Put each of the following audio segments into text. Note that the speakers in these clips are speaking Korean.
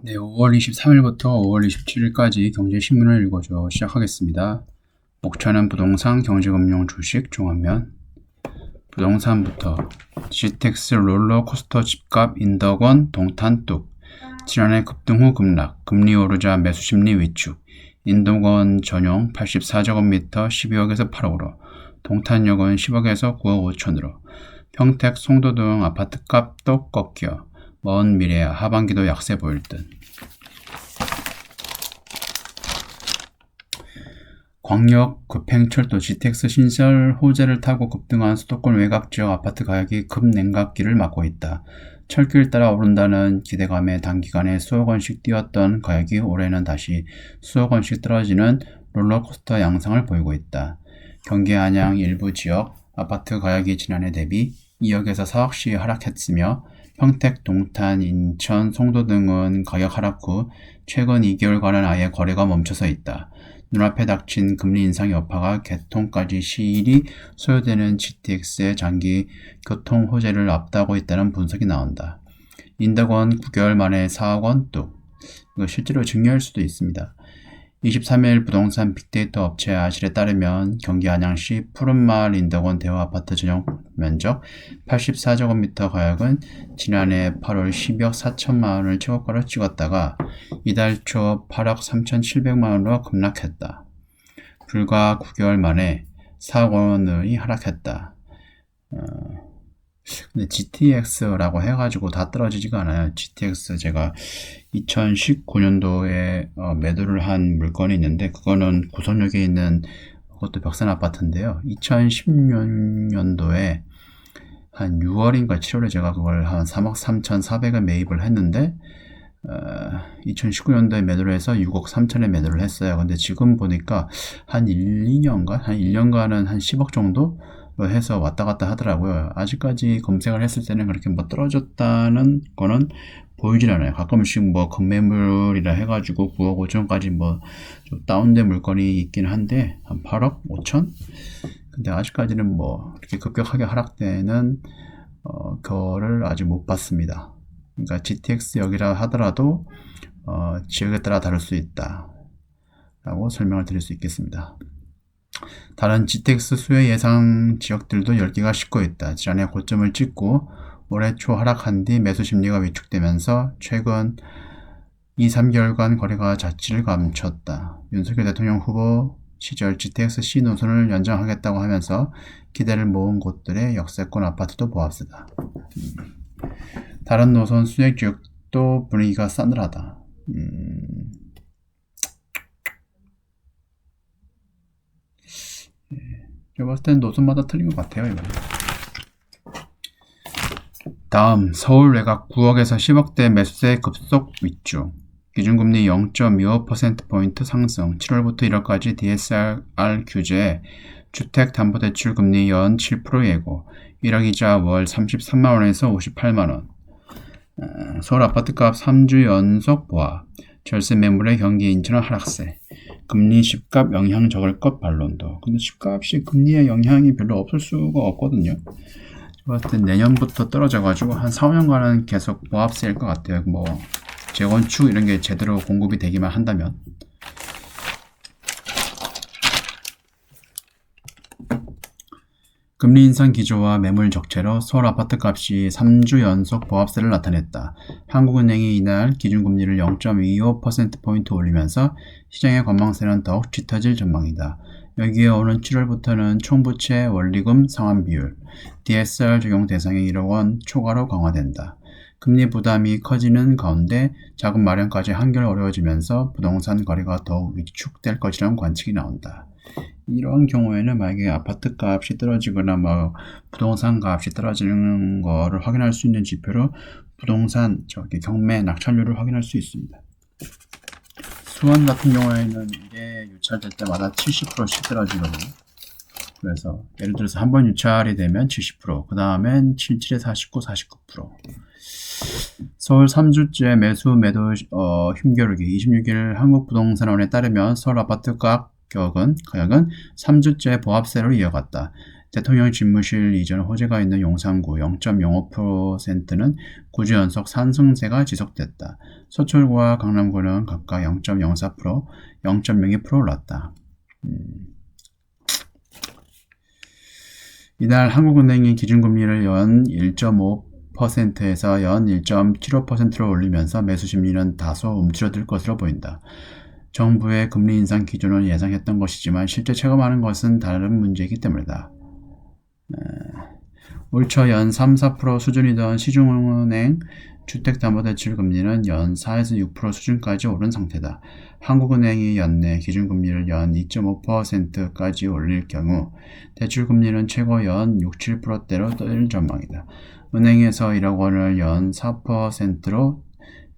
네, 5월 23일부터 5월 27일까지 경제신문을 읽어줘 시작하겠습니다. 목차는 부동산, 경제금융, 주식, 종합면. 부동산부터 GTX 롤러코스터 집값 인덕원 동탄 뚝. 지난해 급등 후 급락, 금리 오르자 매수심리 위축. 인덕원 전용 84제곱미터 12억에서 8억으로, 동탄역은 10억에서 9억 5천으로, 평택, 송도 등 아파트값 또 꺾여 먼 미래 하반기도 약세 보일 듯. 광역 급행철도 GTX 신설 호재를 타고 급등한 수도권 외곽지역 아파트 가격이 급냉각기를 맞고 있다. 철길 따라 오른다는 기대감에 단기간에 수억 원씩 뛰었던 가격이 올해는 다시 수억 원씩 떨어지는 롤러코스터 양상을 보이고 있다. 경기 안양 일부 지역 아파트 가격이 지난해 대비 2억에서 4억씩 하락했으며 평택, 동탄, 인천, 송도 등은 가격 하락 후 최근 2개월간은 아예 거래가 멈춰서 있다. 눈앞에 닥친 금리 인상 여파가 개통까지 시일이 소요되는 GTX의 장기 교통 호재를 앞두고 있다는 분석이 나온다. 인덕원 9개월 만에 4억 원 뚝. 이거 실제로 증여할 수도 있습니다. 23일 부동산 빅데이터 업체 아실에 따르면 경기 안양시 푸른마을 인덕원 대우아파트 전용 면적 84제곱미터 가격은 지난해 8월 12억 4천만 원을 최고가로 찍었다가 이달 초 8억 3,700만 원으로 급락했다. 불과 9개월 만에 4억 원이 하락했다. 근데 GTX라고 해가지고 다 떨어지지가 않아요. GTX 제가 2019년도에 매도를 한 물건이 있는데 그거는 구성역에 있는 그것도 벽산 아파트인데요. 2016년도에 한 6월인가 7월에 제가 그걸 한 3억 3,400에 매입을 했는데 2019년도에 매도를 해서 6억 3천에 매도를 했어요. 근데 지금 보니까 한 1년간은 한 10억 정도 해서 왔다 갔다 하더라고요. 아직까지 검색을 했을 때는 그렇게 뭐 떨어졌다는 거는 보이질 않아요. 가끔씩 뭐 급매물이라 해가지고 9억 5천까지 뭐 좀 다운된 물건이 있긴 한데 한 8억 5천? 근데 아직까지는 뭐 이렇게 급격하게 하락되는 거를 아직 못 봤습니다. 그러니까 GTX 역이라 하더라도 지역에 따라 다를 수 있다 라고 설명을 드릴 수 있겠습니다. 다른 GTX 수요 예상 지역들도 10개가 싣고 있다. 지난해 고점을 찍고 올해 초 하락한 뒤 매수 심리가 위축되면서 최근 2, 3개월간 거래가 자취를 감췄다. 윤석열 대통령 후보 시절 GTX C 노선을 연장하겠다고 하면서 기대를 모은 곳들의 역세권 아파트도 보합세다. 다른 노선 수혜 지역도 분위기가 싸늘하다. 제가 봤을 땐 노선마다 틀린 것 같아요. 이거. 다음 서울 외곽 9억에서 10억대 매수세 급속 위축. 기준금리 0.25%포인트 상승. 7월부터 1월까지 DSR 규제 주택담보대출 금리 연 7% 예고. 1억 이자 월 33만원에서 58만원. 서울 아파트값 3주 연속 보합. 절세 매물의 경기 인천은 하락세. 금리 집값 영향 적을 것 반론도. 근데 집값이 금리에 영향이 별로 없을 수가 없거든요. 제가 봤을 땐 내년부터 떨어져가지고 한 4, 5년간은 계속 보합세일 것 같아요. 뭐 재건축 이런 게 제대로 공급이 되기만 한다면. 금리 인상 기조와 매물 적체로 서울 아파트 값이 3주 연속 보합세를 나타냈다. 한국은행이 이날 기준금리를 0.25%포인트 올리면서 시장의 관망세는 더욱 짙어질 전망이다. 여기에 오는 7월부터는 총부채 원리금 상환 비율, DSR 적용 대상이 1억 원 초과로 강화된다. 금리 부담이 커지는 가운데 자금 마련까지 한결 어려워지면서 부동산 거래가 더욱 위축될 것이라는 관측이 나온다. 이런 경우에는 만약에 아파트 값이 떨어지거나 뭐 부동산 값이 떨어지는 거를 확인할 수 있는 지표로 부동산 경매 낙찰률을 확인할 수 있습니다. 수원 같은 경우에는 이게 유찰될 때마다 70%씩 떨어지거든요. 그래서 예를 들어서 한 번 유찰이 되면 70%, 그 다음엔 77에 49, 49%. 서울 3주째 매수 매도 힘겨루기. 26일 한국부동산원에 따르면 서울 아파트 가격은 3주째 보합세로 이어갔다. 대통령 집무실 이전 호재가 있는 용산구 0.05%는 9주 연속 상승세가 지속됐다. 서초구와 강남구는 각각 0.04%, 0.02% 올랐다. 이날 한국은행이 기준금리를 연 1.5%에서 연 1.75%로 올리면서 매수 심리는 다소 움츠러들 것으로 보인다. 정부의 금리 인상 기준은 예상했던 것이지만 실제 체감하는 것은 다른 문제이기 때문이다. 올 초 연 3, 4% 수준이던 시중은행 주택담보대출 금리는 연 4에서 6% 수준까지 오른 상태다. 한국은행이 연내 기준금리를 연 2.5%까지 올릴 경우 대출금리는 최고 연 6, 7%대로 떨어질 전망이다. 은행에서 1억 원을 연 4%로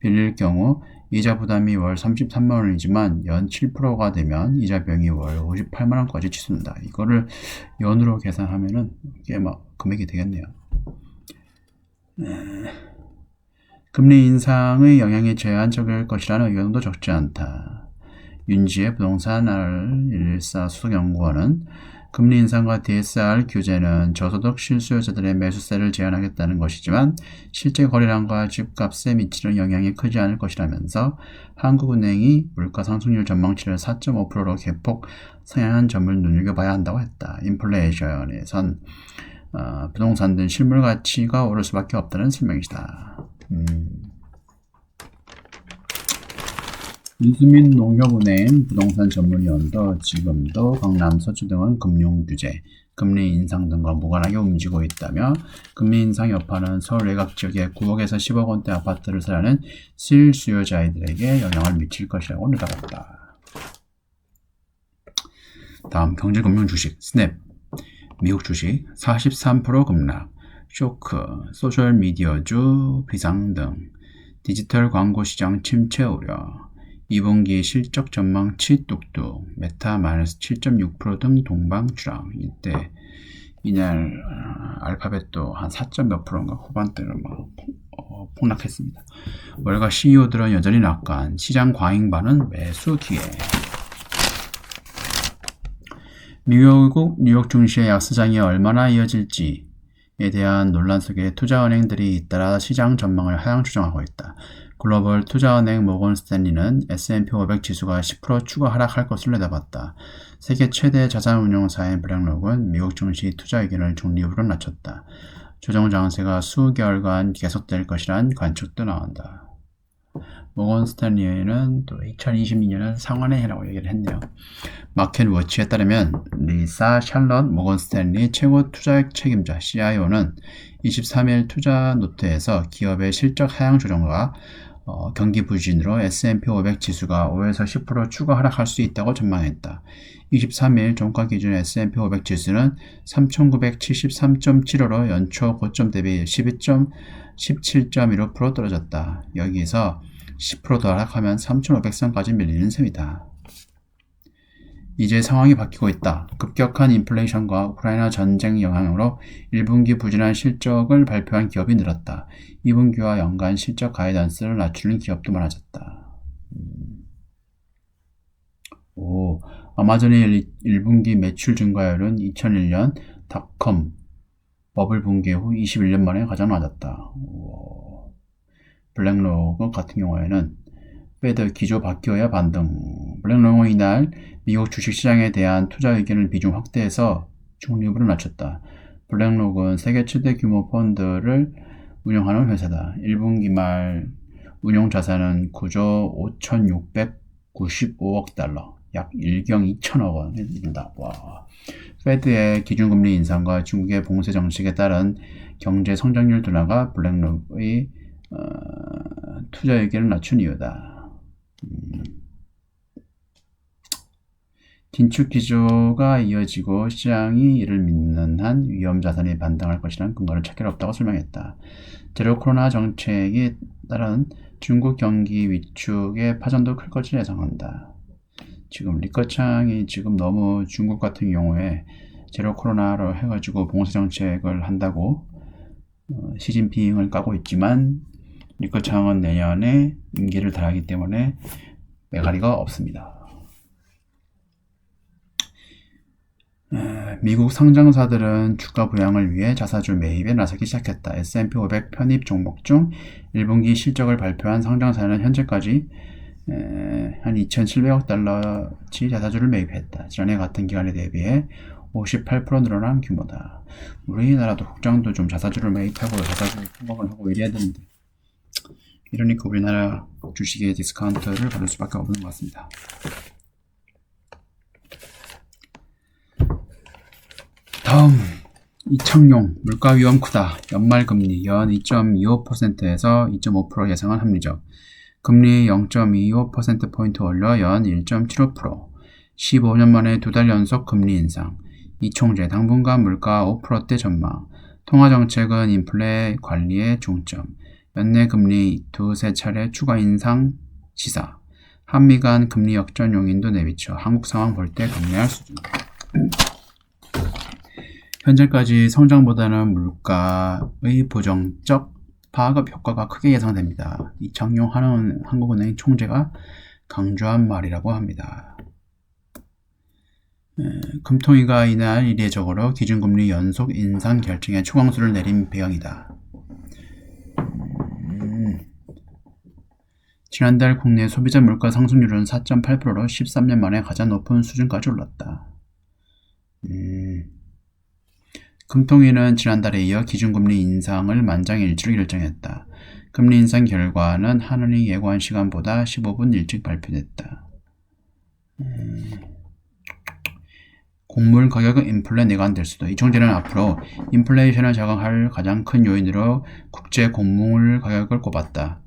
빌릴 경우 이자 부담이 월 33만 원이지만 연 7%가 되면 이자 비용이 월 58만 원까지 치솟는다. 이거를 연으로 계산하면은 꽤 금액이 되겠네요. 금리 인상의 영향이 제한적일 것이라는 의견도 적지 않다. 윤지의 부동산 R14 수석연구원은 금리 인상과 DSR 규제는 저소득 실수요자들의 매수세를 제한하겠다는 것이지만 실제 거래량과 집값에 미치는 영향이 크지 않을 것이라면서 한국은행이 물가 상승률 전망치를 4.5%로 개폭 상향한 점을 눈여겨봐야 한다고 했다. 인플레이션에선 부동산 등 실물 가치가 오를 수밖에 없다는 설명이다. 윤수민 농협은행 부동산 전문위원도 지금도 강남, 서초 등은 금융규제, 금리 인상 등과 무관하게 움직이고 있다며 금리 인상 여파는 서울 외곽 지역의 9억에서 10억 원대 아파트를 사려는 실수요자들에게 영향을 미칠 것이라고 내다봤다. 다음 경제금융 주식 스냅, 미국 주식 43% 급락, 쇼크, 소셜미디어주 비상 등 디지털 광고 시장 침체 우려, 2분기 실적 전망치 뚝뚝, 메타 마이너스 7.6% 등 동방 추락. 이때 이날 알파벳도 한 4점 몇 프로인가 후반대로 폭락했습니다. 월가 CEO들은 여전히 낙관, 시장 과잉반은 매수 기회. 미국 뉴욕 증시의 약세장이 얼마나 이어질지에 대한 논란 속에 투자은행들이 잇따라 시장 전망을 하향 조정하고 있다. 글로벌 투자은행 모건스탠리는 S&P 500 지수가 10% 추가 하락할 것을 내다봤다. 세계 최대 자산운용사인 블랙록은 미국 증시 투자 의견을 중립으로 낮췄다. 조정 장세가 수개월간 계속될 것이란 관측도 나온다. 모건스탠리는 또 2022년은 상환의 해라고 얘기를 했네요. 마켓워치에 따르면 리사 샬럿 모건스탠리 최고 투자 책임자 CIO는 23일 투자 노트에서 기업의 실적 하향 조정과 경기 부진으로 S&P 500 지수가 5에서 10% 추가 하락할 수 있다고 전망했다. 23일 종가 기준 S&P 500 지수는 3,973.75로 연초 고점 대비 17.15% 떨어졌다. 여기서 10% 더 하락하면 3,500선까지 밀리는 셈이다. 이제 상황이 바뀌고 있다. 급격한 인플레이션과 우크라이나 전쟁 영향으로 1분기 부진한 실적을 발표한 기업이 늘었다. 2분기와 연간 실적 가이던스를 낮추는 기업도 많아졌다. 아마존의 1분기 매출 증가율은 2001년 닷컴 버블 붕괴 후 21년 만에 가장 낮았다. 블랙록 같은 경우에는 페드 기조 바뀌어야 반등. 블랙록은 이날 미국 주식시장에 대한 투자 의견을 비중 확대해서 중립으로 낮췄다. 블랙록은 세계 최대 규모 펀드를 운영하는 회사다. 1분기 말 운용 자산은 9조 5,695억 달러, 약 1경 2천억 원에 이른다. 페드의 기준금리 인상과 중국의 봉쇄 정책에 따른 경제 성장률 둔화가 블랙록의 투자 의견을 낮춘 이유다. 긴축 기조가 이어지고 시장이 이를 믿는 한 위험 자산이 반등할 것이라는 근거를 찾기는 없다고 설명했다. 제로 코로나 정책에 따른 중국 경기 위축의 파전도 클 것을 예상한다. 지금 리커창이 지금 너무 중국 같은 경우에 제로 코로나로 해가지고 봉쇄 정책을 한다고 시진핑을 까고 있지만 리커창은 내년에 임기를 달하기 때문에 매가리가 없습니다. 미국 상장사들은 주가 부양을 위해 자사주 매입에 나서기 시작했다. S&P 500 편입 종목 중 1분기 실적을 발표한 상장사는 현재까지 한 2,700억 달러치 자사주를 매입했다. 지난해 같은 기간에 대비해 58% 늘어난 규모다. 우리나라도 국장도 좀 자사주를 매입하고 자사주 공급을 하고 이래야 되는데 이러니까 우리나라 주식의 디스카운트를 받을 수밖에 없는 것 같습니다. 다음 이창용 물가 위험 크다. 연말금리 연 2.25%에서 2.5% 예상은 합리적. 금리 0.25%포인트 올려 연 1.75%. 15년 만에 2달 연속 금리 인상. 이총재 당분간 물가 5%대 전망. 통화정책은 인플레 관리에 중점. 연내 금리 두세 차례 추가 인상 시사. 한미 간 금리 역전 용인도 내비쳐 한국 상황 볼 때 감내할 수준. 현재까지 성장보다는 물가의 부정적 파급 효과가 크게 예상됩니다. 이창용 한국은행 총재가 강조한 말이라고 합니다. 금통위가 이날 이례적으로 기준금리 연속 인상 결정에 초강수를 내린 배경이다. 지난달 국내 소비자 물가 상승률은 4.8%로 13년 만에 가장 높은 수준까지 올랐다. 금통위는 지난달에 이어 기준금리 인상을 만장일치로 결정했다. 금리 인상 결과는 한은이 예고한 시간보다 15분 일찍 발표됐다. 곡물 가격은 인플레 내관될 수도. 이총재는 앞으로 인플레이션을 자극할 가장 큰 요인으로 국제 곡물 가격을 꼽았다.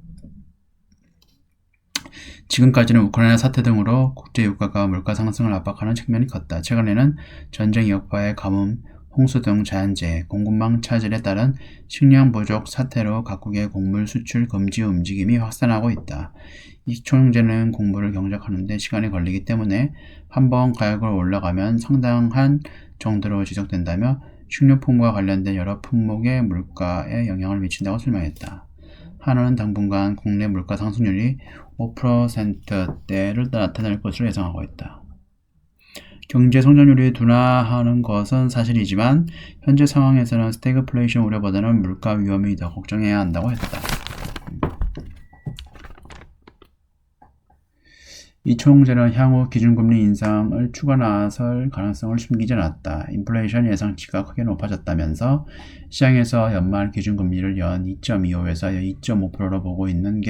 지금까지는 우크라이나 사태 등으로 국제 유가가 물가 상승을 압박하는 측면이 컸다. 최근에는 전쟁 여파의 가뭄, 홍수 등 자연재해, 공급망 차질에 따른 식량 부족 사태로 각국의 곡물 수출 금지 움직임이 확산하고 있다. 이 총재는 곡물을 경작하는데 시간이 걸리기 때문에 한번 가격을 올라가면 상당한 정도로 지속된다며 식료품과 관련된 여러 품목의 물가에 영향을 미친다고 설명했다. 한은은 당분간 국내 물가 상승률이 5%대를 나타낼 것으로 예상하고 있다. 경제 성장률이 둔화하는 것은 사실이지만 현재 상황에서는 스태그플레이션 우려보다는 물가 위험이 더 걱정해야 한다고 했다. 이 총재는 향후 기준금리 인상을 추가 나설 가능성을 숨기지 않았다. 인플레이션 예상치가 크게 높아졌다면서 시장에서 연말 기준금리를 연 2.25에서 2.5%로 보고 있는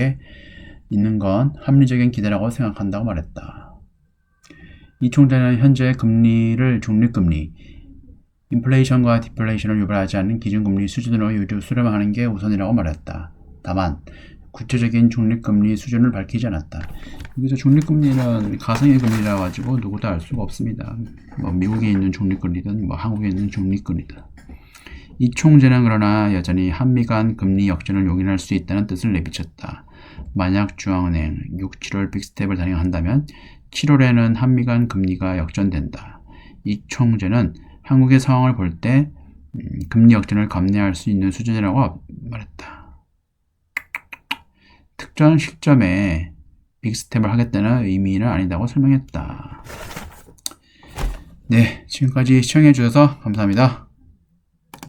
건 합리적인 기대라고 생각한다고 말했다. 이 총재는 현재 금리를 중립금리, 인플레이션과 디플레이션을 유발하지 않는 기준금리 수준으로 수렴하는 게 우선이라고 말했다. 다만 구체적인 중립금리 수준을 밝히지 않았다. 여기서 중립금리는 가상의 금리라 가지고 누구도 알 수가 없습니다. 미국에 있는 중립금리든 한국에 있는 중립금리든. 이 총재는 그러나 여전히 한미 간 금리 역전을 용인할 수 있다는 뜻을 내비쳤다. 만약 중앙은행 6, 7월 빅스텝을 단행한다면 7월에는 한미 간 금리가 역전된다. 이 총재는 한국의 상황을 볼 때 금리 역전을 감내할 수 있는 수준이라고 말했다. 특정 시점에 빅스텝을 하겠다는 의미는 아니다고 설명했다. 네, 지금까지 시청해 주셔서 감사합니다.